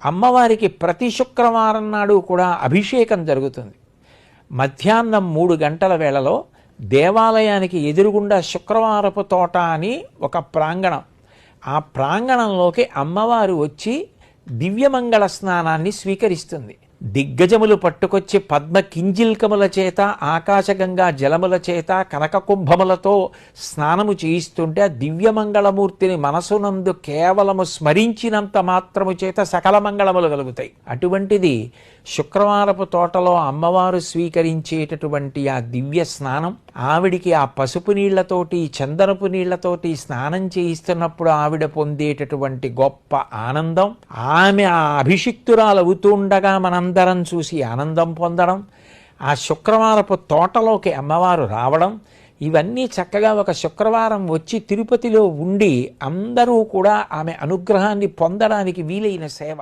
అమ్మవారికి ప్రతి శుక్రవారం నాడు కూడా అభిషేకం జరుగుతుంది. మధ్యాహ్నం 3 గంటల వేళలో దేవాలయానికి ఎదురుగుండా శుక్రవారపు తోట అని ఒక ప్రాంగణం, ఆ ప్రాంగణంలోకి అమ్మవారు వచ్చి దివ్యమంగళ స్నానాన్ని స్వీకరిస్తుంది. దిగ్గజములు పట్టుకొచ్చి పద్మ కింజిల్కముల చేత, ఆకాశగంగా జలముల చేత, కనక కుంభములతో స్నానము చేయిస్తుంటే దివ్యమంగళమూర్తిని మనసునందు కేవలము స్మరించినంత మాత్రము చేత సకల మంగళములు కలుగుతాయి. అటువంటిది శుక్రవారపు తోటలో అమ్మవారు స్వీకరించేటటువంటి ఆ దివ్య స్నానం, ఆవిడికి ఆ పసుపు నీళ్లతోటి చందనపు నీళ్లతోటి స్నానం చేయిస్తున్నప్పుడు ఆవిడ పొందేటటువంటి గొప్ప ఆనందం, ఆమె ఆ అభిషిక్తురాలవుతుండగా మనందరం చూసి ఆనందం పొందడం, ఆ శుక్రవారపు తోటలోకి అమ్మవారు రావడం, ఇవన్నీ చక్కగా ఒక శుక్రవారం వచ్చి తిరుపతిలో ఉండి అందరూ కూడా ఆమె అనుగ్రహాన్ని పొందడానికి వీలైన సేవ.